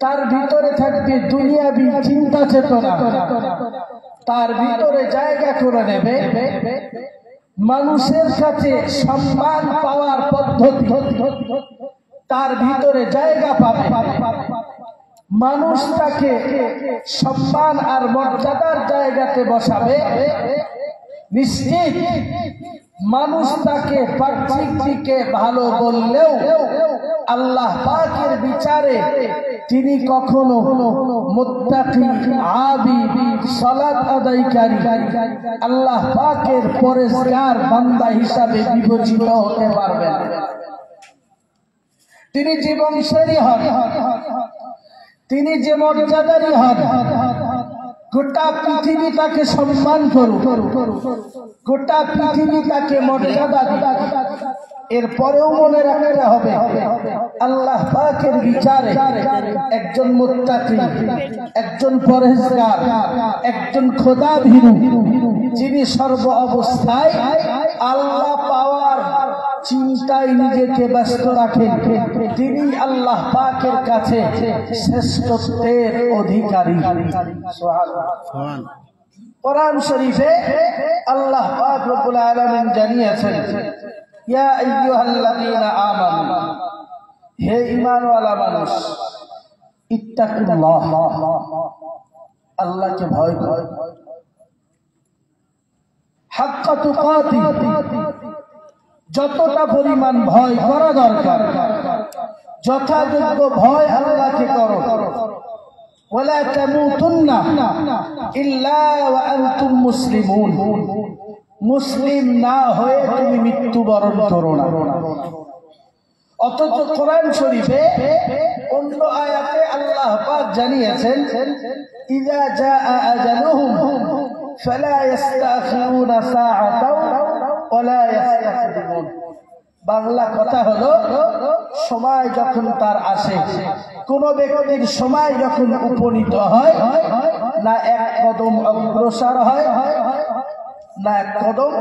তার ভিতরে থাকবে দুনিয়াবি চিন্তা চেতনা, তার ভিতরে জায়গা করে নেবে মানুষের কাছে সম্মান পাওয়ার পদ্ধতি, তার ভিতরে জায়গা পাবে। মানুষ তাকে সম্মান আর মর্যাদার জায়গাতে বসাবে। নিশ্চিত মানুষ তাকে পার্থিব দিকে ভালো বললেও আল্লাহ পাকের বিচারে তিনি কখনো মুত্তাকি, আবিদ, সালাত আদায়কারী, আল্লাহ পাকের পরেজগার বান্দা হিসাবে বিবেচিত হতে পারবেন। তিনি যে বংশেরই হন, তিনি যে মর্যাদারই হন, গোটা পৃথিবী তাকে সম্মান করুক, গোটা পৃথিবী তাকে মর্যাদা দিক, এরপরেও মনে রাখতে হবে আল্লাহ পাকের বিচারে একজন মুত্তাকি, একজন পরহেজগার, একজন খোদাভীরু, যিনি সর্ব অবস্থায় আল্লাহ পাওয়ার চিন্তায় নিজেকে ব্যস্ত রাখেন, তিনি আল্লাহ পাকের কাছে শ্রেষ্ঠত্বের অধিকারী। কোরআন শরীফে আল্লাহ পাক রব্বুল আলামিন জানিয়েছেন, ইয়া আইয়ুহাল্লাযীনা আমানু, হে ঈমানওয়ালা মানুষ, ইত্তাকুল্লাহ, আল্লাহকে ভয় করো, হাক্কা তুকাতি, যতটা পরিমাণ ভয় করা দরকার যথাযোগ্য ভয় আল্লাহকে করো। ওয়ালা তামুতুন্না ইল্লা ওয়া আনতুম মুসলিমুন, মুসলিম না হয়ে তুমি মৃত্যুবরণ করো না। অথচ কোরআন শরীফে অন্য আয়াতে আল্লাহ পাক জানিয়েছেন, ইযা জাআ আজালুহুম ফালা ইস্তাখিরুনা সাআতাও ওয়ালা ইস্তাকদিমুন। বাংলা কথা হলো, সময় যখন তার আসে, কোন ব্যক্তির সময় যখন উপনীত হয়, না এক কদম অগ্রসর হয়, না এক কদম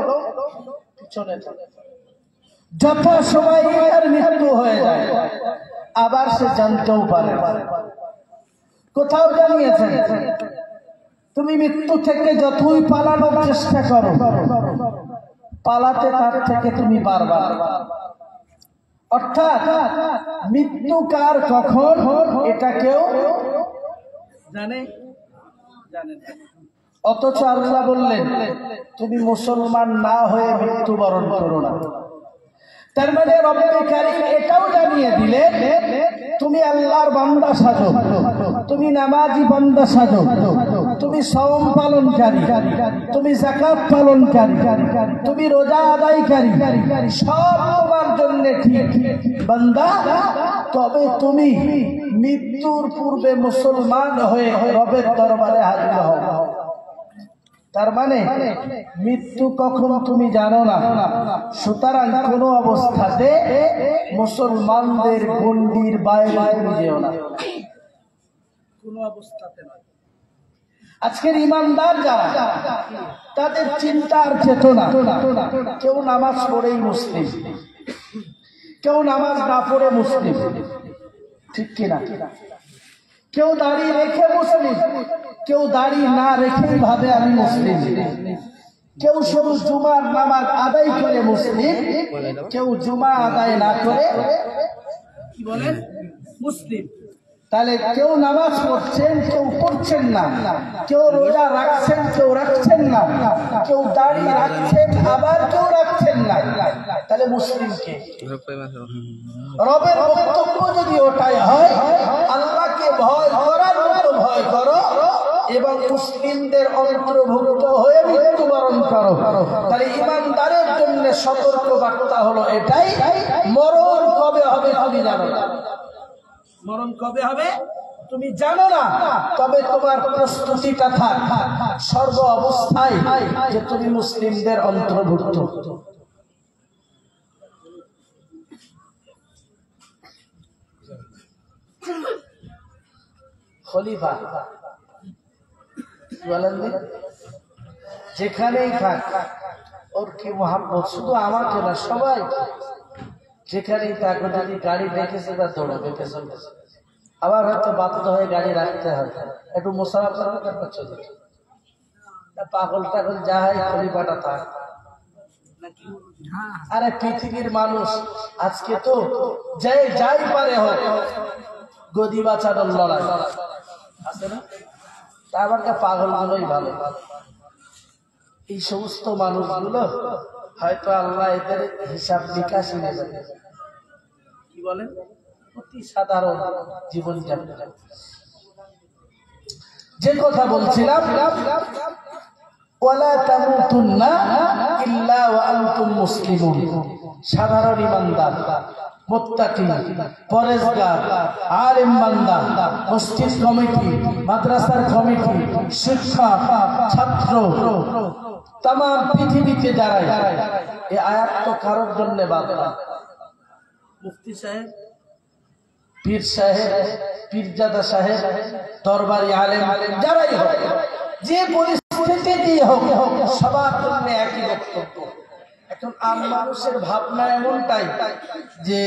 পিছনে চলে। যথা সময় তার মৃত্যু হয়ে যায়, আবার সে জানতেও পারে। কোথাও জানিয়েছেন, তুমি মৃত্যু থেকে যতই পালানোর চেষ্টা করো, পালাতে তার থেকে তুমি পারবা। অর্থাৎ মৃত্যু কার কখন এটা কেউ জানে জানে না। অথচ আল্লাহ বললেন, তুমি মুসলমান না হয়ে মৃত্যুবরণ করো না। তার মানে রব্বুল কারীম এটাও জানিয়ে দিলেন, তুমি আল্লাহর বান্দা সাজো, তুমি নামাজি বান্দা সাজো, তুমি সাওম পালনকারী, তুমি যাকাত পালনকারী, তুমি রোজা আদায়কারী, সব তোমার জন্য ঠিক বান্দা। তবে তুমি মৃত্যুর পূর্বে মুসলমান হয়ে রবের দরবারে হাজির হও। তার মানে মৃত্যু কখন তুমি জানো না, সুতরাং কোন অবস্থাতে মুসলমানদের গণ্ডির বাইরে তুমি যেও না, কোন অবস্থাতে নয়। আজকের ইমানদার যারা, তাদের চিন্তার চেতনা, কেউ নামাজ পড়েই মুসলিম, কেউ নামাজ না পড়ে মুসলিম, ঠিক কিনা? কেউ দাড়ি রেখে মুসলিম, কেউ দাড়ি না রেখে ভাবে আমি মুসলিম, কেউ শুধু জুমার নামাজ আদায় করে মুসলিম, কেউ জুমা আদায় না করে কি বলেন মুসলিম। তাহলে কেউ নামাজ পড়ছেন, কেউ পড়ছেন না, কেউ রোজা রাখছেন, কেউ রাখছেন না, কেউ দাড়ি রাখছেন, আবার কেউ রাখছেন না। তাহলে মুসলিমকে রবের বক্তব্য যদি ওটাই হয়, আল্লাহকে ভয় করার মতো ভয় করো এবং মুসলিমদের অন্তর্ভুক্ত হয়ে মৃত্যুবরণ করো। তাহলে ইমানদারের জন্য সতর্ক বার্তা হলো এটাই, মরণ কবে হবে তুমি জানো না। মরণ কবে হবে তুমি জানো না, তবে তোমার প্রস্তুতিটা থাক সর্ব অবস্থায় যে তুমি মুসলিমদের অন্তর্ভুক্ত। খলিফা বলেন, যেখানেই থাক ওর কি মহাব্বত, শুধু আমাকে না সবাই, যেখানেই থাকো, যদি গাড়ি দেখেছে তা দৌড়াবে পেছন পেছন, আবার হয়তো বাধ্য হয়ে গাড়ি রাখতে হবে, একটু মোসাফা করবো, তারপর চলে পাগল টাগল যা হয় খলিফাটা থাক। আরে পৃথিবীর মানুষ আজকে তো যাই পারে হোক গদি বাঁচানোর লড়াই আছে না? তা আমার পাগল গুলোই ভালো। এই সমস্ত মানুষগুলো হয়তো আল্লাহ এদের হিসাব নিকাশ নেবেন। কি বলেন? অতি সাধারণ জীবন যাপন। যে কথা বলছিলাম, ওয়ালা তামুতুন্না ইল্লা ওয়া আনতুম মুসলিমুন। সাধারণ ঈমানদার, মুত্তাকি, পরেজগার, আলেম বান্দা, মসজিদ কমিটি, মাদ্রাসার কমিটি, শিক্ষক, ছাত্র, তাম পৃথিবীতে যারাই, এই আয়াত তো কারোর জন্য বাধা। মুফতি সাহেব, পীর সাহেব, পীরজাদা সাহেব, দরবারি আলেম, যারাই হোক, যে পরিস্থিতি হোক, সবার জন্য একই বক্তব্য। এখন আম মানুষের ভাবনা এমনটাই যে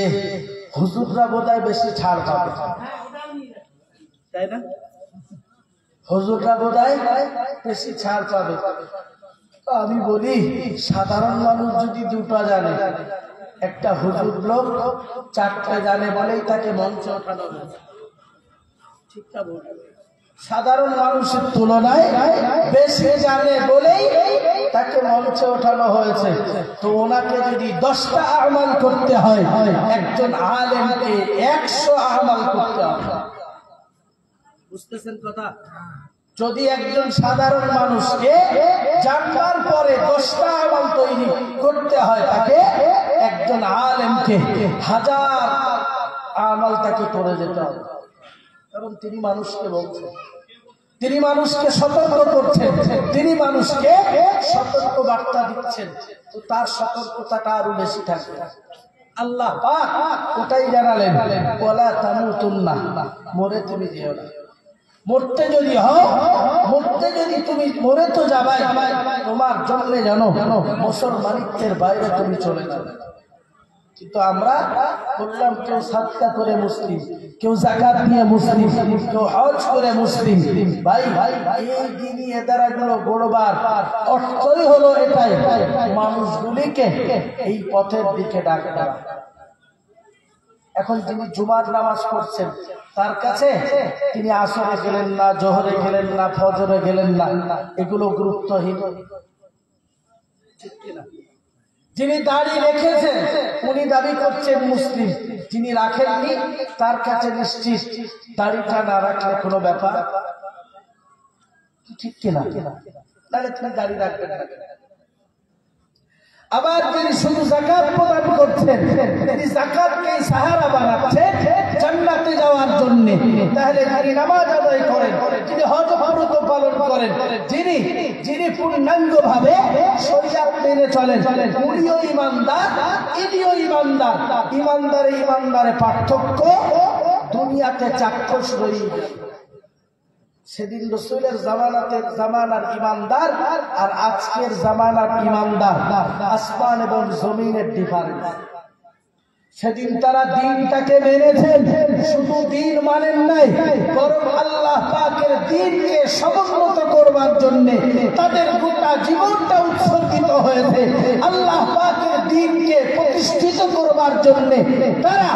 হুজুররা বোধহয় বেশি ছাড় পাবে, তাই না? হুজুররা বোধহয় বেশি ছাড় পাবে। আমি বলি, সাধারণ মানুষ যদি দুটো জানে, একটা হুজুর লোক চারটে জানে বলেই তাকে মঞ্চে ওঠানো হয়েছে। ঠিক না? সাধারণ মানুষের তুলনায় বেশি জানে বলেই তাকে মঞ্চে ওঠানো হয়েছে। তো ওনাকে যদি 10টা আমাল করতে হয়, একজন আলেমকে 100 আমাল করতে হবে। বুঝতেছেন কথা? যদি একজন সাধারণ মানুষকে জানবার পরে 10টা আমাল তৈরি করতে হয়, তাকে একজন আলেমকে 1000 আমাল তাকে করে যেতে হবে। কারণ তিনি মানুষকে বলছেন, তিনি মানুষকে সতর্ক করছেন, তিনি মানুষকে সতর্ক বার্তা দিচ্ছেন, তো তার সতর্কতাটা আরো বেশি থাকবে। আল্লাহ পাক ওটাই জানালেন, ওয়ালা তামুতুন্না, মরে তুমি যেও না। মরতে যদি হও, মরতে যদি তুমি মরে তো যাবাই, তোমার জন্য জানো মুসলমানিত্বের বাইরে তুমি চলে যাবে। কিন্তু আমরা বললাম, কেউ সাদকা করে মুসলিম, কেউ যাকাত দিয়ে মুসলিম, কেউ হজ করে মুসলিম। ভাই এই দিনই এদারাগুলো গড়বার অর্থই হলো এটাই, মানুষগুলিকে এই পথের দিকে ডাকা। এখন যিনি জুমার নামাজ পড়ছেন, তার কাছে তিনি আসরে গেলেন না, জোহরে গেলেন না, ফজরে গেলেন না, এগুলো গুরুত্বহীন। ঠিক কিনা? যিনি দাড়ি রেখেছেন উনি দাবি করছেন মুসলিম, যিনি রাখেননি তার কাছে নিশ্চিত দাড়িটা না রাখলে কোনো ব্যাপার। ঠিক কিনা? তাহলে তিনি দাড়ি রাখবেন না। আবার যিনি শুধু যাকাত প্রদান করছেন, তিনি যাকাতকে সাহারা বানাচ্ছেন জান্নাতে যাওয়ার জন্য, তাহলে যিনি নামাজ আদায় করেন, যিনি হজ ফরজ পালন করেন, যিনি পূর্ণাঙ্গভাবে শরীয়ত মেনে চলেন, উনিও ঈমানদার, ইনিও ঈমানদার। ঈমানদারে পার্থক্য দুনিয়াতে চাক্ষুষ রইল। সেদিন রসুলের জামানার ঈমানদার আর আজকের জামানার ঈমানদার, আসমান এবং জমিনের ডিফারেন্স। সেদিন তারা দ্বীনটাকে মেনেছেন, শুধু দ্বীন মানেন নাই, বরং আল্লাহ পাকের দ্বীনকে সমুন্নত করবার জন্য তাদের গোটা জীবনটা উৎসর্গিত হয়েছে। আল্লাহ পাকের দ্বীনকে প্রতিষ্ঠিত করবার জন্য তারা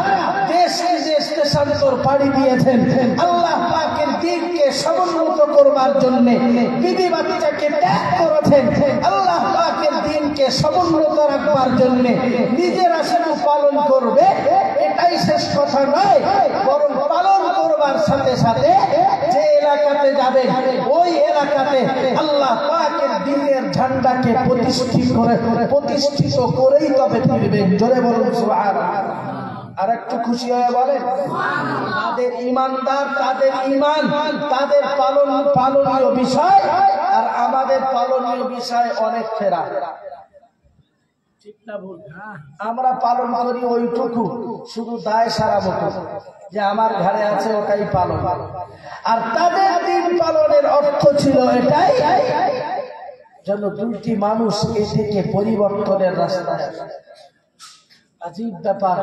দেশ বিদেশ দেশান্তর পাড়ি দিয়েছেন। আল্লাহ পাকের দ্বীনকে সমুন্নত করবার জন্য বিবি বাচ্চাকে ত্যাগ করেছেন। আল্লাহ পাকের দ্বীনকে সমুন্নত রাখবার জন্য নিজেরা শুধু পালন করবে, এটাই শেষ কথা নয়, বরং পালন করবার সাথে সাথে যে এলাকাতে যাবে ওই এলাকাতে আল্লাহ পাকের দ্বীনের ঝান্ডাকে প্রতিষ্ঠিত করেই তবে ফিরবেন। জোরে বলুন সুবহানাল্লাহ। আর একটু খুশি হয়ে বলেন, তাদের ঈমানদার, তাদের ঈমান, তাদের পালনীয় বিষয় আর আমাদের পালনীয় বিষয় অনেক ফেরা। ঠিক না ভুল? আমরা পালন করি ওইটুকু, শুধু দায় সারা মতো যে আমার ঘরে আছে ওটাই পালন। আর তাদের দিন পালনের অর্থ ছিল এটাই যেন দুইটি মানুষ এ থেকে পরিবর্তনের রাস্তায়। আজীব ব্যাপার,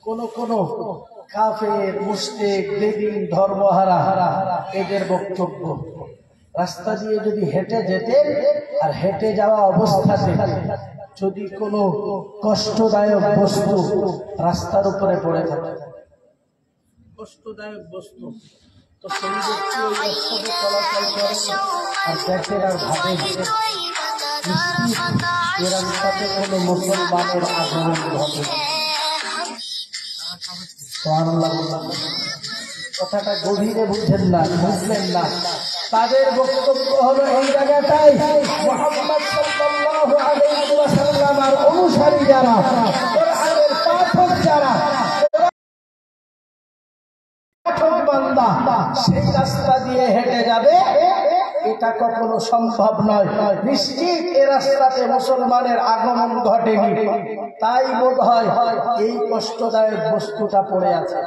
কোন কাফের, মুশরিক, বেদিন, ধর্মহারা এদের বক্তব্য, রাস্তা দিয়ে যদি হেঁটে যেতে আর হেঁটে যাওয়া অবস্থাতে যদি কোনো কষ্টদায়ক বস্তু রাস্তার উপরে পড়ে থাকে, কষ্টদায়ক বস্তু, তো সেই ব্যক্তি ওই রাস্তাতে চলাচল করে আর দেখে আর ভাবে এ রাস্তাতে কোনো মুসলমানের আগমন ঘটে। কথাটা গভীরে বুঝলেন না। তাদের বক্তব্য হলো এই জায়গাটাই মুহাম্মদ সাল্লাল্লাহু আলাইহি ওয়াসাল্লামের অনুসারী যারা, কোরআনের পাঠক যারা, পাঠক বান্দা সেই রাস্তা দিয়ে হেঁটে যাবে, এটা কখনো সম্ভব নয়। নিশ্চিত এ রাস্তাতে মুসলমানের আগমন ঘটেনি, তাই বোধ হয় এই কষ্টদায়ক বস্তুটা পড়ে আছে।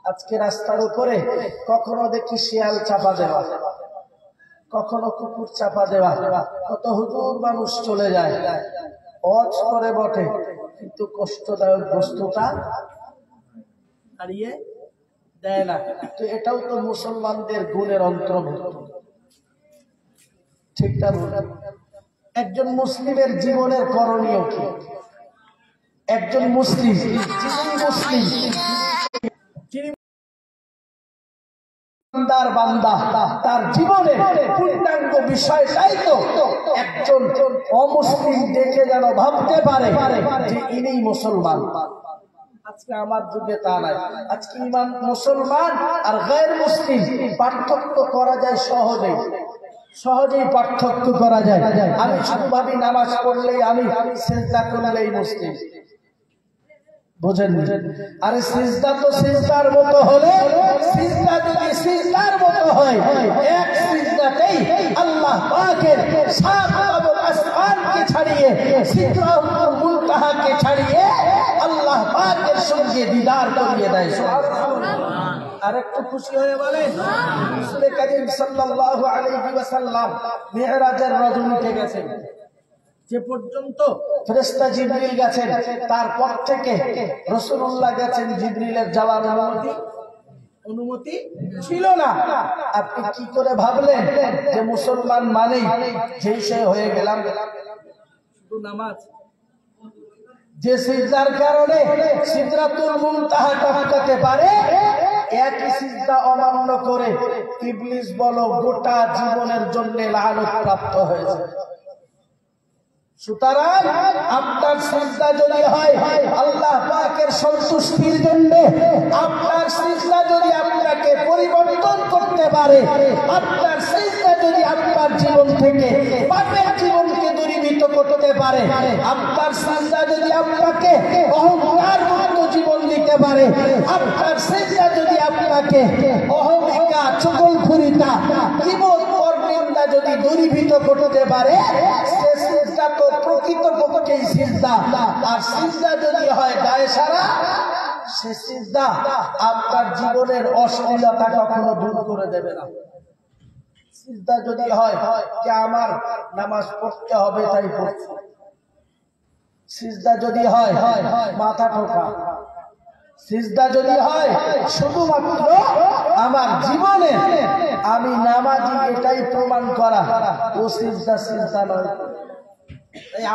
আজকে রাস্তার উপরে কখনো দেখি শিয়াল চাপা দেওয়া, কখনো কুকুর চাপা দেওয়া, কত হুজুর মানুষ চলে যায়, ওয়াজ করে বটে, কিন্তু কষ্টদায়ক বস্তুটা হারিয়ে দেয় না। তো এটাও তো মুসলমানদের গুণের অন্তর্ভুক্ত, ঠিক না? একজন মুসলিমের জীবনের করণীয় কি? একজন মুসলিম, বান্দা, তার জীবনের পূর্ণাঙ্গ বিষয়টাই তো একজন অমুসলিম দেখে যেন ভাবতে পারে যে ইনি মুসলমান। আজকে আমার যুগে তা নাই। আজকে ইমান মুসলমান আর গায়র মুসলিম পার্থক্য করা যায় সহজেই পার্থক্য করা যায়। আমি শুধু ভাবি নামাজ পড়লেই, আমি সিজদা করলেই মুসলিম, বুঝেন? আরে সিজদা তো সিজদার মতো হলে, সিজদা যদি সিজদার মতো হয়, এক সিজদাতেই আল্লাহ পাকের সাত আসমানকে ছাড়িয়ে, সিদরাতুল মুনতাহাকে ছাড়িয়ে আল্লাহ পাকের সঙ্গে দিদার করিয়ে দেয়। আর একটু খুশি হয়ে বলেন, রাসূল কারীম সাল্লাল্লাহু আলাইহি ওয়াসাল্লাম মিরাজের রজনীতে গেছেন, যে পর্যন্ত ফেরেশতা জিবরিল গেছেন, তারপর থেকে রাসূলুল্লাহ গেছেন, জিবরিলের যাওয়ার অনুমতি ছিল না। আপনি কি করে ভাবলেন যে মুসলমান মানেই যেই সে হয়ে গেলাম? শুধু নামাজ, যে সিজদার কারণে সিদরাতুল মুনতাহা টপকাতে পারে, একই সিজদা অমান্য করে ইবলিস বলো গোটা জীবনের জন্য লানত প্রাপ্ত হয়েছে। সুতরাং আপনার সিজদা যদি হয় আল্লাহ পাকের সন্তুষ্টির জন্য, আপনার সিজদা যদি আপনাকে পরিবর্তন করতে পারে, আপনার সিজদা যদি আপনার জীবন থেকে পাপের জীবনকে দূরীভূত করতে পারে, আপনার সিজদা যদি আপনাকে অহংকার মুক্ত জীবন দিতে পারে, আপনার সিজদা যদি আপনাকে অহমিকা, চগলখুরিতা, জীবন পরনিন্দা যদি দূরীভূত করতে পারে, সে সিজদা তো প্রকৃতপক্ষেই সিজদা। আর সিজদা যদি হয় গায়ে সারা, সে সিজদা আপনার জীবনের অশ্লীলতা কখনো দূর করে দেবে না। সিজদা যদি হয় যে আমার নামাজ পড়তে হবে তাই পড়ছি, সিজদা যদি হয় মাথা ঠোকা, সিজদা যদি হয় শুধুমাত্র আমার জীবনে আমি নামাজি এটাই প্রমাণ করা, ও সিজদা নয়।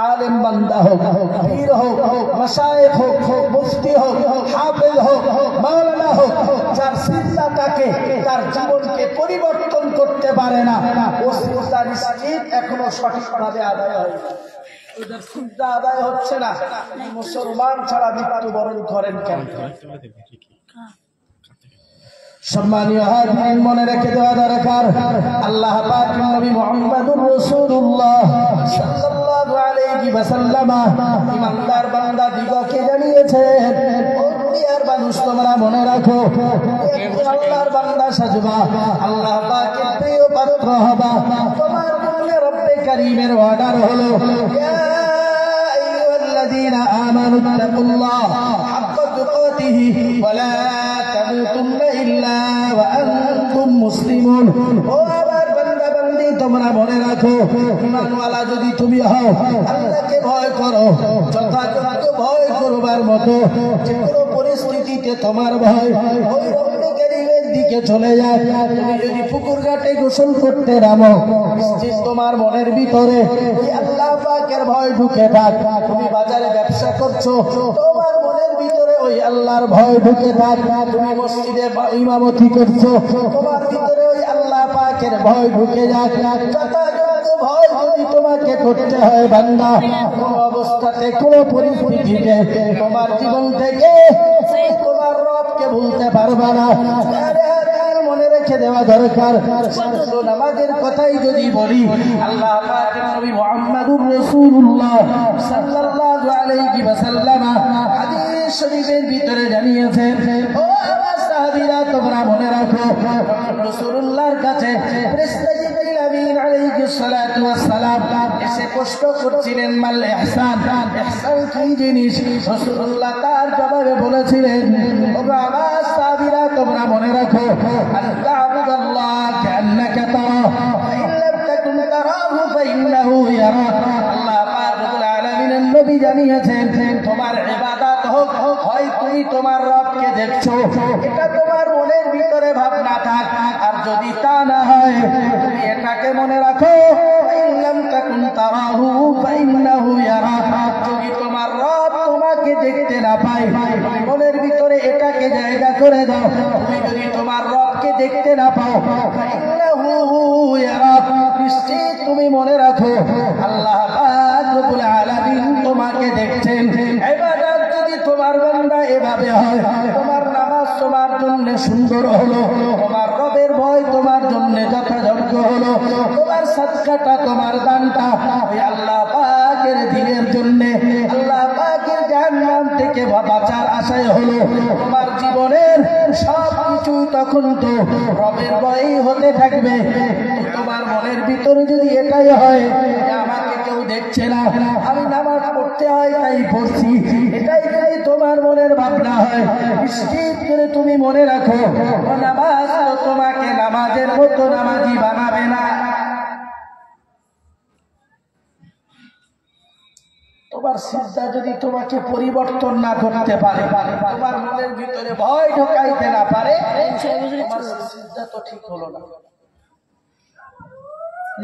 আলেম বান্দা হোক, পীর হোক, মাশায়েখ হোক, মুফতি হোক, হাফেজ হোক, মাওলানা হোক, যার সিজদাটাকে তার জীবনকে পরিবর্তন করতে পারে না, ও সিজদা নিশ্চিত এখনো সঠিকভাবে আদায় হয় না। ওদের সিজদা আদায় হচ্ছে না, মুসলমান ছাড়া মৃত্যুবরণ করেন কেন? সম্মানীয় হাজিরিন, মনে রেখে দেওয়া দরকার, আল্লাহ পাকের নবী মুহাম্মদুর রাসূলুল্লাহ সাল্লাল্লাহু আলাইহি ওয়াসাল্লাম ইমানদার বান্দা দিগকে জানিয়েছেন, ও দুনিয়ার মানুষ তোমরা মনে রাখো, আল্লাহর বান্দা সাজবা, আল্লাহ পাকের প্রিয় পাত্র হবা, তোমার জন্য রব্বে কারীমের অর্ডার হলো, ইয়া আইয়ুহাল্লাযীনা আমানু তাকুল্লাহ হাক্কা তুকাতিহি ওয়া লা তামুতুন্না ইল্লা ওয়া আনতুম মুসলিমুন। ও আমার বান্দা বান্দি, তোমরা মনে রাখো, ঈমানওয়ালা যদি তুমি হও, আল্লাহকে ভয় করো, যথাযথ ভয় করবার মতো যে কোনো পরিস্থিতিতে তোমার ভয় ওই রব্বে কারীমের দিকে চলে যায়। তুমি যদি পুকুর ঘাটে গোসল করতে নামো, নিশ্চিত তোমার মনের ভিতরে আল্লাহ পাকের ভয় ঢুকে থাক। তুমি বাজারে ব্যবসা করছো, তোমার মনের ভিতরে ওই আল্লাহর ভয় ঢুকে থাক। তুমি মসজিদে ইমামতি করছো, তোমার ভিতরে ওই আল্লাহ পাকের ভয় ঢুকে যাক। যথাযথ ভয় যদি তোমাকে করতে হয় বান্দা, কোন অবস্থাতে কোন পরিস্থিতিতে তোমার জীবন থেকে তোমার রবকে ভুলতে পারবা না। মনে রেখে দেওয়া দরকার। নামাজের কথাই যদি বলি, আল্লাহ পাকের নবী মুহাম্মদুর রাসূলুল্লাহ সাল্লাল্লাহু আলাইহি ওয়াসাল্লাম হাদিস শরীফের ভিতরে জানিয়েছেন, ও আমার সাহাবীরা তোমরা মনে রাখো, রাসূলুল্লাহর কাছে ফেরেশতা জিবরাইল আমিন আলাইহিস সালাতু ওয়াস সালাম এসে প্রশ্ন করছিলেন, মাল ইহসান, ইহসান কি জিনিস? রাসূলুল্লাহ তার জবাবে বলেছিলেন, ও আমার সাহাবীরা তোমরা মনে রাখো, আল্লাহ কান্নাকা তারা ফাইন লাম তাকুন তারাহু ফাইন্নাহু ইয়ারাক। আল্লাহ পাক রব্বুল আলামিনের নবী জানিয়েছেন, তোমার ইবাদত হোক, হয় তুমি তোমার রবকে দেখছো, এটা তোমার মনের ভিতরে ভাবনা থাক। আর যদি তা না হয়, তুমি এটাকে মনে রাখো, ফাইন লাম তাকুন তারাহু ফাইন্নাহু ইয়ারাক। যদি তোমার রব তোমাকে দেখতে না পায়, তুমি মনের ভিতরে এটাকে জায়গা করে দাও। তুমি যদি তোমার রবকে দেখতে না পাও, নিশ্চিত তুমি মনে রাখো আল্লাহ পাক রব্বুল আলামিন তোমাকে দেখছেন। ইবাদত যদি তোমার বান্দা এভাবে হয়, তোমার নামাজ তোমার জন্য সুন্দর হলো, তোমার রবের ভয় তোমার জন্য যথাযোগ্য হলো, তোমার সাদকাটা তোমার দানটা ওই আল্লাহ পাকের দ্বীনের জন্য, আল্লাহ পাকের জাহান্নাম থেকে বাঁচার আশায় হলো, তোমার জীবনের সব কিছু তখন তো রবের ভয়ই হতে থাকবে। তোমার মনের ভিতরে যদি এটাই হয় যে আমাকে কেউ দেখছে না, আমি নামাজ পড়তে হয় তাই পড়ছি, এটাই যদি তোমার মনের ভাবনা হয়, নিশ্চিত করে তুমি মনে রাখো, নামাজ তো তোমাকে নামাজের মতো নামাজি বানাবে না। তোমার সিজদা যদি তোমাকে পরিবর্তন না করতে পারে, তোমার মনের ভিতরে ভয় ঢোকাইতে না পারে, তোমার সিজদা তো ঠিক হলো না।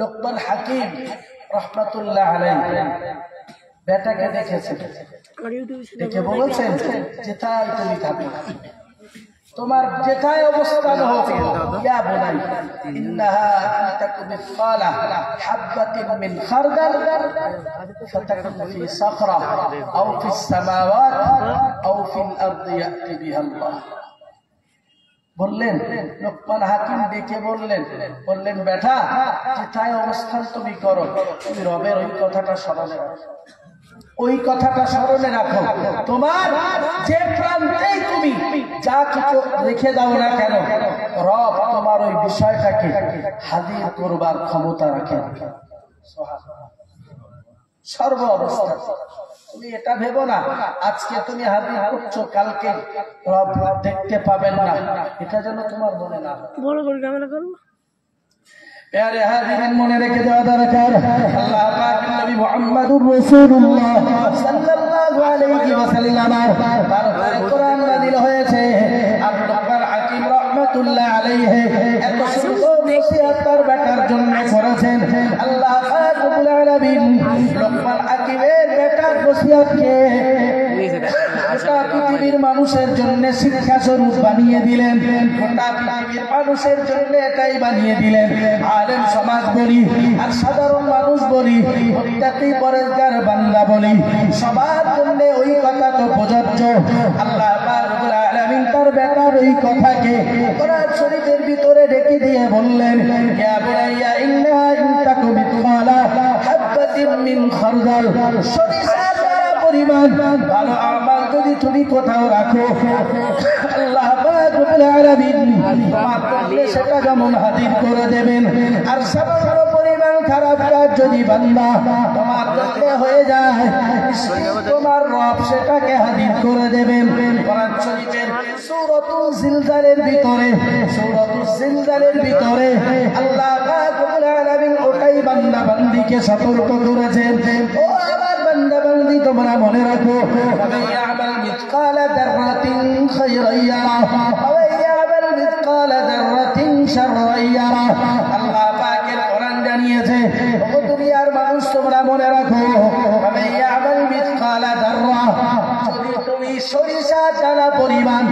লোকমান হাকিম রাহমাতুল্লাহ আলাইহি বেটাকে দেখেছেন, দেখে বলেছেন, যেথায় তুমি থাকো, তোমার যেথায় অবস্থান হোক, ইয়া বুনাই ইন্নাহা তাকুন মিসকালা হাববাতিন মিন খারদাল ফাতাকুন ফি সাখরা আও ফিস সামাওয়াত আও ফিল আরদি ইয়াতি বিহা আল্লাহ। বললেন, লোকমান হাকিম ডেকে বললেন বেটা, যেথায় অবস্থান তুমি করো, তুমি রবের ওই কথাটা স্মরণে রাখো, ওই কথাটা স্মরণে রাখো। তোমার যে প্রান্তেই তুমি যা কিছু রেখে দাও না কেন, রব তোমার ওই বিষয়টাকে হাজির করবার ক্ষমতা রাখে সর্ব অবস্থা। তুমি এটা ভেবো না আজকে তুমি হাজির করছো, কালকে রব দেখতে পাবেন না, এটা যেন তোমার মনে না বড় করে কামনা করো। প্যারে হাজিরিন, মনে রেখে দেওয়া দরকার, আল্লাহ পাকের নবী মুহাম্মদুর রাসূলুল্লাহ সাল্লাল্লাহু আলাইহি ওয়াসাল্লাম তার কোরআন নাযিল হয়েছে। আর লোকমান হাকিম রাহমাতুল্লাহ আলাইহি এত সুন্দর নসিহত তার বেটার জন্য করেছেন। আল্লাহ পাক রব্বুল আলামিন লোকমান হাকিমের বেটার নসিহতকে গোটা পৃথিবীর মানুষের জন্য শিক্ষা স্বরূপ বানিয়ে দিলেন। গোটা পৃথিবীর মানুষের জন্য এটাই বানিয়ে দিলেন। আলেম সমাজ বলি আর সাধারণ মানুষ বলি, মুত্তাকি পরেজগার বান্দা বলি, সবার জন্য ওই কথা তো প্রযোজ্য। আল্লাহ পাক রব্বুল আলামিন তার বেটার ওই কথাকে কোরআন শরীফের ভিতরে রেখে দিয়ে বললেন, ইয়া বুনাইয়া ইন্নাহা ইন তাকু মিসকালা হাববাতিন মিন খারদাল, পরিমাণ ভালো আমল যদি তুমি কোথাও রাখো, আল্লাহ পাক রব্বুল আলামিন তোমার সেটা যেমন হাজির করে দেবেন। আর সামান্য পরিমাণ পরিমাণ খারাপ কাজ যদি বান্দা তোমার জন্য হয়ে যায়, তোমার রব সেটাকে হাজির করে দেবেন। কোরআন শরীফের সূরাতুল জিলজালের ভিতরে আল্লাহ পাক রব্বুল আলামিন ওটাই বান্দা বান্দিকে সতর্ক করেছেন, ও আমার বান্দা বান্দি তোমরা মনে রাখো, ইয়ামাল মিসকালা যাররাতিন খায়রান ইয়ারা ওয়া ইয়ামাল মিসকালা যাররাতিন শাররান ইয়ারা। আল্লাহ পাকের কোরআন জানিয়েছে, ও দুনিয়ার মানুষ তোমরা মনে রাখো, ইয়ামাল মিসকালা যাররা, যদি তুমি সরিষা দানা পরিমাণ,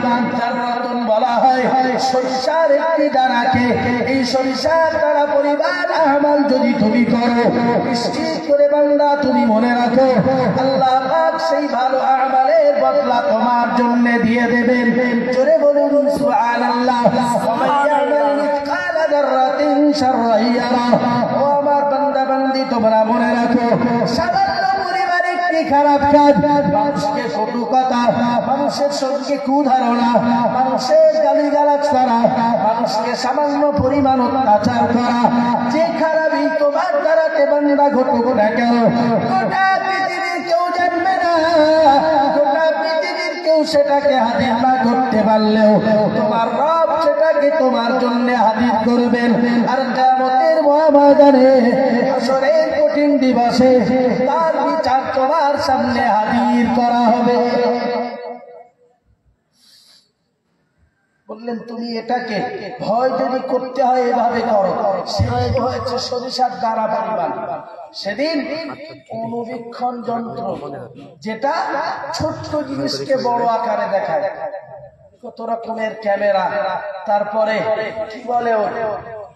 যাররাতুন বলা হয় সরিষার একটি দানাকে, এই সরিষার দানা পরিমাণ আমাল যদি তুমি করো, নিশ্চিত করে বান্দা তুমি মনে রাখো আল্লাহ পাক সেই ভালো আমালের বদলা তোমার জন্য দিয়ে দেবেন। জোরে বলুন সুবহানাল্লাহ। ও আমার বান্দা বান্দি তোমরা মনে রাখো, সামান্য পরিমাণে একটি খারাপ কাজ, মানুষকে কটু কথা, মানুষের সঙ্গে কুধারণা, মানুষের গালিগালাজ করা, মানুষকে সামান্য পরিমাণ অত্যাচার করা, যে খারাপই তোমার দ্বারাতে বান্দা ঘটুক না কেন, গোটা পৃথিবীর কেউ জানবে না, গোটা পৃথিবীর কেউ সেটাকে হাজির না করতে পারলেও তোমার রব সেটাকে তোমার জন্য হাজির করবেন। আর কিয়ামতের ময়দানে, হাসরের কঠিন দিবসে তার বিচার তোমার সামনে হাজির করা হবে। বললেন তুমি এটাকে ভয় যদি করতে হয় এভাবে করো, সেটাই হয়েছে সরিষার দ্বারা পরিমাণ। সেদিন অনুবীক্ষণ যন্ত্র, যেটা ছোট্ট জিনিসকে বড় আকারে দেখায়, কত রকমের ক্যামেরা, তারপরে কি বলে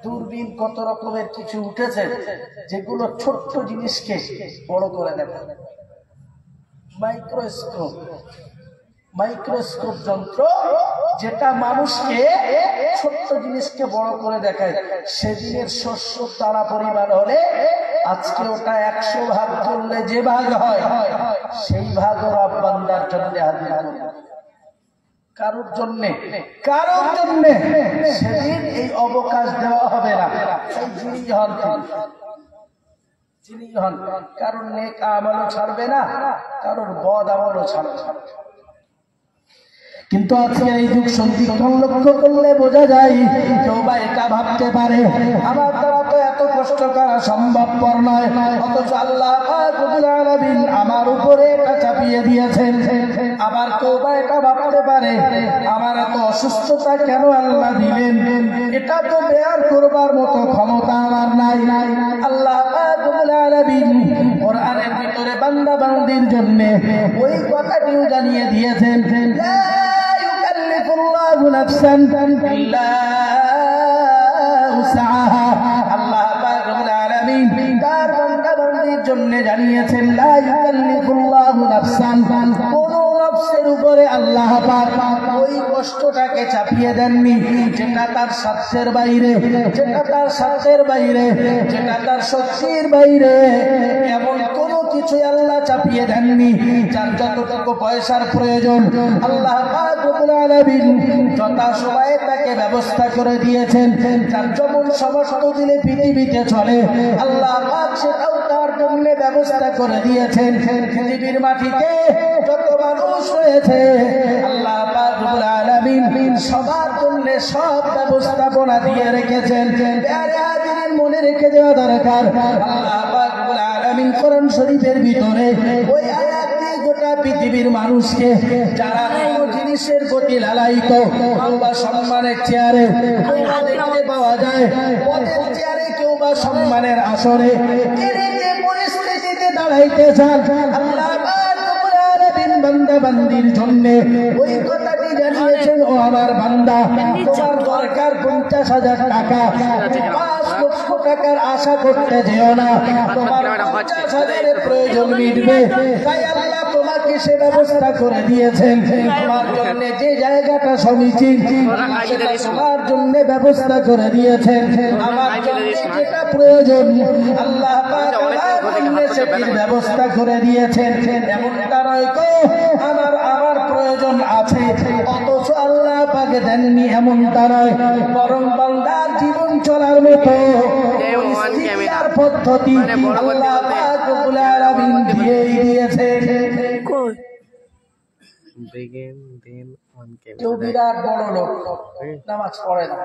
দূরবীন, কত রকমের কিছু উঠেছে যেগুলো ছোট্ট জিনিসকে বড় করে দেখায়। মাইক্রোস্কোপ যন্ত্র, যেটা মানুষকে ছোট্ট জিনিসকে বড় করে দেখায়। সেদিনের শস্য তারা পরিমাণ হলে আজকে ওটা 100 ভাগ করলে যে ভাগ হয়, সেই ভাগ রব বান্দার জন্য হাজির করবে। কারোর জন্য সেদিন এই অবকাশ দেওয়া হবে না। যিনি হন কারোর নেক আমলও ছাড়বে না, কারোর বদ আমলও ছাড়বে না। কিন্তু আজকে এই যুগ সন্ধিক্ষণ লক্ষ্য করলে বোঝা যায়, কেউ বা এটা ভাবতে পারে আমার দ্বারা তো এত কষ্ট করা সম্ভবপর নয়, অথচ আল্লাহ পাক রব্বুল আলামিন আমার উপরে এটা চাপিয়ে দিয়েছেন। আবার কেউ বা এটা ভাবতে পারে আমার এত অসুস্থতা কেন আল্লাহ দিলেন, এটা তো বেয়ার করবার মতো ক্ষমতা আমার নাই। আল্লাহ পাক রব্বুল আলামিন কোরআনের ভিতরে বান্দা বান্দির জন্য ওই কথাটিও জানিয়ে দিয়েছেন, আল্লাহ পাক রব্বুল আলামিন তার বান্দা বান্দির জন্য জানিয়েছেন, লা ইউকাল্লিফুল্লাহু নাফসান, কোন নফসের উপরে আল্লাহ পাক ওই কষ্টটাকে চাপিয়ে দেননি যেটা তার সাধ্যের বাইরে, যেটা তার শক্তির বাইরে। এমন কোন কিছু আল্লাহ চাপিয়ে দেননি। যার যতটুকু পয়সার প্রয়োজন আল্লাহ পাক রব্বুল আলামিন যথা সময়ে তাকে ব্যবস্থা করে দিয়েছেন। যার যেমন সমস্ত দিলে পৃথিবীতে চলে আল্লাহ পাক সেটাও তার জন্য ব্যবস্থা করে দিয়েছেন। পৃথিবীর মাটিতে যত মানুষ রয়েছে আল্লাহ পাক রব্বুল আলামিন সবার জন্য সব ব্যবস্থাপনা দিয়ে রেখেছেন। মনে রেখে দেওয়া দরকার, আল্লাহ পাক রব্বুল আলামিন কোরআন শরীফের ভিতরে ওই আয়াতটি গোটা পৃথিবীর মানুষকে যারা কোনো জিনিসের প্রতি লালায়িত, বা সম্মানের চেয়ারে দেখতে পাওয়া যায়, পদের চেয়ারে কেউ বা সম্মানের আসরে পরিস্থিতিতে দাঁড়াইতে চান, আল্লাহ পাক রব্বুল আলামিন বান্দা বান্দির জন্য ওই কথাটি জানিয়েছেন, ও আমার বান্দা তোমার দরকার 50,000 টাকা, 5 লক্ষ টাকার আশা করতে যেও না, তোমার 50,000 প্রয়োজন মিটবে। তাই আল্লাহ তোমাকে সে ব্যবস্থা করে দিয়েছেন। তোমার জন্য যে জায়গাটা সমীচীন সেটা তোমার জন্য ব্যবস্থা করে দিয়েছেন। আমার জন্য যেটা প্রয়োজন আল্লাহ পাক আমার জন্য সেটির ব্যবস্থা করে দিয়েছেন। এমনটা নয় তো আমার প্রয়োজন আছে অথচ আল্লাহ পাক দেননি, এমনটা নয়। বরং বান্দার জীবন চলার মতো ইস্তিগফার পদ্ধতি আল্লাহ পাক রব্বুল আলামিন দিয়েই দিয়েছেন। কেউ বিরাট বড় লোক, নামাজ পড়ে না,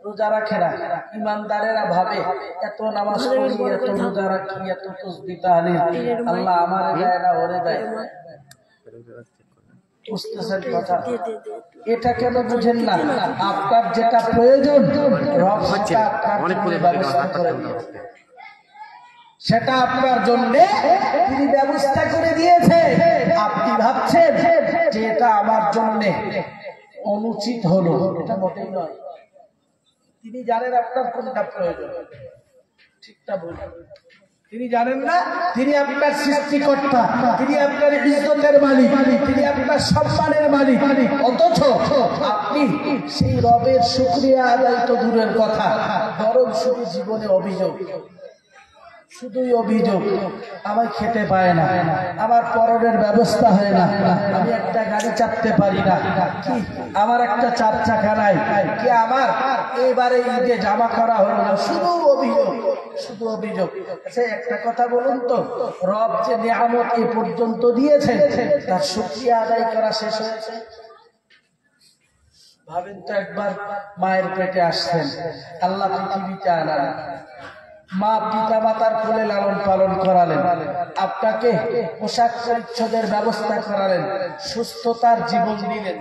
রোজা রাখে না, ইমানদারেরা ভাবে এত নামাজ পড়ি, এত রোজা রাখি, এত তাসবিহ তাহলিল, আল্লাহ আমারে দেয় না, ওরে দেয়। বুঝতেছেন কথা? এটা কেন বুঝেন না? আপনার যেটা প্রয়োজন রব সেটা আপনার জন্য ব্যবস্থা করে দিয়েছে, সেটা আপনার জন্য তিনি ব্যবস্থা করে দিয়েছে। আপনি ভাবছেন যে এটা আমার জন্য অনুচিত হলো, এটা মোটেই নয়। তিনি জানেন আপনার কোনটা প্রয়োজন, ঠিকটা বলুন। তিনি জানেন না তিনি আপনার সৃষ্টিকর্তা, তিনি আপনার ইজ্জতের মালিক, তিনি আপনার সম্মানের মালিক, অথচ আপনি সেই রবের শুকরিয়া আদায় তো দূরের কথা, বরং শুধু জীবনে অভিযোগ, শুধুই অভিযোগ, আমায় খেতে পায় না, আমার পরনের ব্যবস্থা হয় না, আমি একটা গাড়ি চাপতে পারি না, কি আমার একটা চার চাকা নাই, কি আমার এবারে ঈদে জামা করা হলো না, শুধু অভিযোগ, শুধু অভিযোগ। আচ্ছা একটা কথা বলুন তো, রব যে নিয়ামত এই পর্যন্ত দিয়েছেন তার শুকরিয়া আদায় করা শেষ হয়েছে? ভাবেন তো একবার, মায়ের পেটে আসছেন, আল্লাহ পৃথিবীতে আনালেন, মা পিতা মাতার কোলে লালন পালন করালেন, আপনাকে পোশাক পরিচ্ছদের ব্যবস্থা করালেন, সুস্থতার জীবন দিলেন,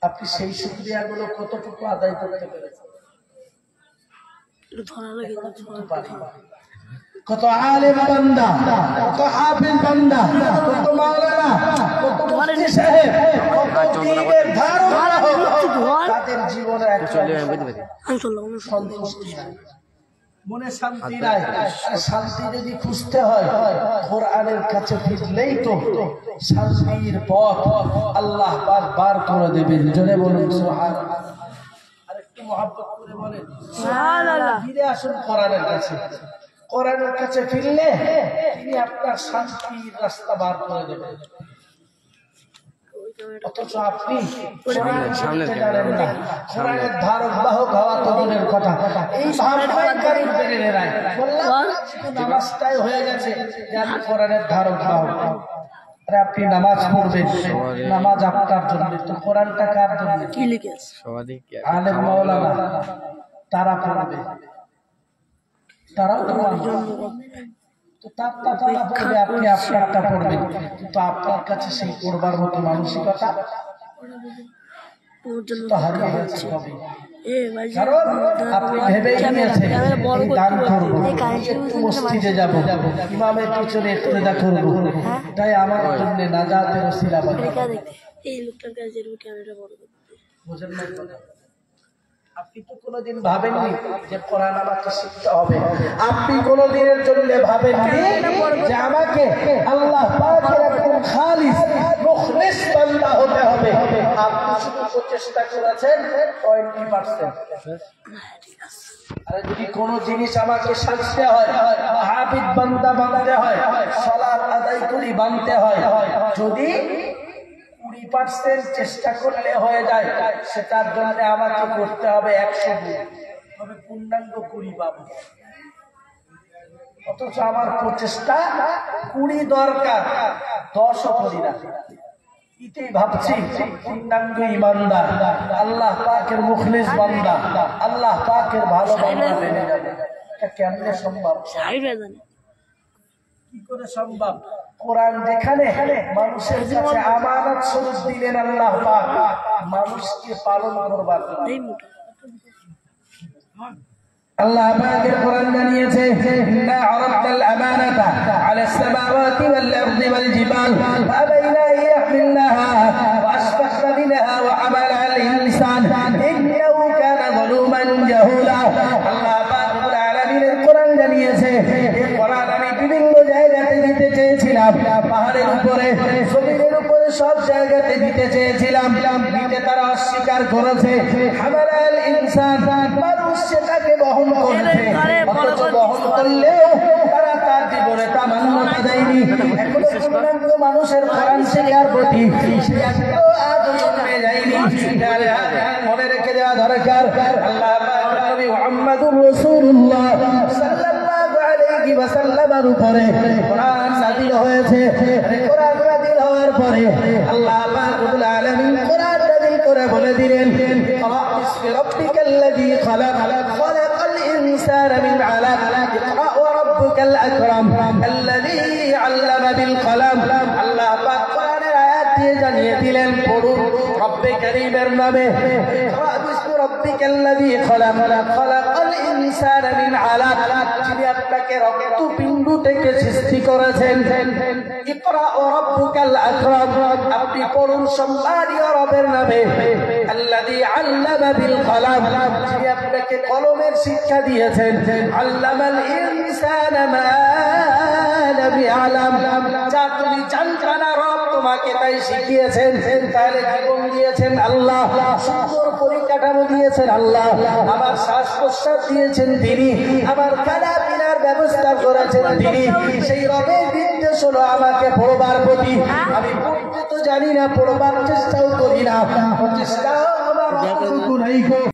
আপনি সেই শুকরিয়া গুলো কতটুকু আদায় করতে পেরেছেন? কত আলেম বান্দা, কত হাফেজ বান্দা, কত মাওলানা, কত মুফতি সাহেব, কত দ্বীনের ধারক, তাদের জীবনে একটা সন্তুষ্টি নাই, মনে শান্তি নাই। শান্তি যদি খুঁজতে হয় কোরআনের কাছে ফিরলেই তো শান্তির পথ আল্লাহ পাক বার করে দেবেন। জোরে বলুন সুবহানাল্লাহ। আরেকটু মহব্বত করে বলেন সুবহানাল্লাহ। ফিরে আসুন কোরআনের কাছে, কোরআনের কাছে ফিরলে তিনি আপনার শান্তির রাস্তা বার করে দেবেন। অথচ আপনি জানেন না, কোরআনের ধারক বাহক হওয়া তো দূরের কথা, এই নামাজটাই হয়ে গেছে যে আমি কোরআনের ধারক বাহক। আপনি নামাজ পড়বেন, নামাজ আপনার জন্য, তো কোরআনটা কার জন্য? কি লিখেছে আলেম মাওলানা, তারা পড়বে, তারাও তোমার জন্য, তো তারা পড়বে, আপনি আপনারটা পড়বেন, কিন্তু আপনার কাছে সেই পড়বার মতো মানসিকতা তো হারিয়ে গেছে। কারণ আপনি ভেবে নিয়েছেন দান করবো, একটু মসজিদে যাবো, ইমামের পিছনে ইক্তেদা করবো, তাই আমার জন্য নাজাতের ওসিলা বানাবো। বুঝেন না? আপনি তো কোনোদিন ভাবেননি যে কোরআন আমাকে শিখতে হবে, আপনি কোনোদিনের জন্য ভাবেননি যে আমাকে আল্লাহ পাকের একদম খালিস মুখলিস বান্দা হতে হবে। আপনি শুধু প্রচেষ্টা করেছেন 20%। আরে যদি কোনো জিনিস আমাকে শিখতে হয়, হাফিজ বান্দা বানাতে হয়, সালাত আদায় করি বানতে হয়, যদি 20% চেষ্টা করলে হয়ে যায়, সেটার জন্য আমাকে করতে হবে 100 গুণ, তবে পূর্ণাঙ্গ 20 পাবো। অথচ আমার প্রচেষ্টা 20 দরকার, 10ও করি না। ইতেই ভাবছি পূর্ণাঙ্গ ইমানদার, আল্লাহ পাকের মুখলিস বান্দা, আল্লাহ পাকের ভালো বান্দা বেনে যাবে। এটা কেমনে সম্ভব? কি করে সম্ভব? কোরআন যেখানে মানুষের কাছে আমানত স্বরূপ দিলেন আল্লাহ পাক, মানুষকে পালন করবার আল্লাহ পাকের কোরআন জানিয়েছে, ইন্না আরাদনাল আমানাতা আলাস সামাওয়াতি ওয়াল আরদি ওয়াল জিবাল ফাবাইনা ইয়াহমিলনাহা ওয়া আশফাকনা মিনহা ওয়া আমালাল ইনসান ইন্নাহু কানা যালুমান জাহুলা। আল্লাহ পাক রব্বুল আলামিনের কোরআন জানিয়েছে, এই কোরআন আমি বিভিন্ন জায়গাতে দিতে চেয়েছিলাম, পাহাড়ের উপরে, জমিনের উপরে, সব জায়গাতে দিতে চেয়েছিলাম, দিতে তারা অস্বীকার করেছে। আমালাল ইনসান, মানুষ সেটাকে বহন করেছে, অথচ বহন করলেও তারা তার জীবনে তা মান্যতা দেয়নি। এখনো পূর্ণাঙ্গ মানুষের কোরআন শেখার প্রতি আজ জন্মে যায়নি। মনে রেখে দেওয়া দরকার, আল্লাহ এসেছে। কোরআন নাযিল হওয়ার পরে আল্লাহ পাক রব্বুল আলামিন কোরআন নাযিল করে বলে দিলেন, বিসমি রাব্বিকাল্লাযী খালাক, খালাকাল ইনসানা মিন আলাক, ইকরা ওয়া রাব্বুকাল আকরাম আল্লাযী আল্লামা বিল কলম। আল্লাহ পাক কোরআনের আয়াত দিয়ে জানিয়ে দিলেন, পড়ুন রব্বে কারীমের নামে। ইকরা বিসমি রাব্বিকাল্লাযী খালাক, খালাকাল ইনসানা মিন আলাক, যিনি আপনাকে রক্তপিণ্ড থেকে সৃষ্টি করেছেন। ইকরা ওয়া রাব্বুকাল আকরাম, আপনি পড়ুন সম্মানীয় রবের নামে। আল্লাযী আল্লামা বিল কলম, যিনি আপনাকে কলমের শিক্ষা দিয়েছেন। আল্লামাল ইনসানা মা লাম ইয়ালাম, যা তুমি জানতা না রব তোমাকে তাই শিখিয়েছেন। তাহলে জীবন দিয়েছেন আল্লাহ, সুন্দর পরিকাঠামো দিয়েছেন আল্লাহ, আমার শ্বাস প্রশ্বাস দিয়েছেন তিনি, আমার খানা পিনার ব্যবস্থা করেছেন তিনি। সেই রবের নির্দেশ হলো আমাকে পড়বার প্রতি। আমি পড়তে তো জানি না, পড়বার চেষ্টাও করি না, চেষ্টাও আমার অতটুকু নাই।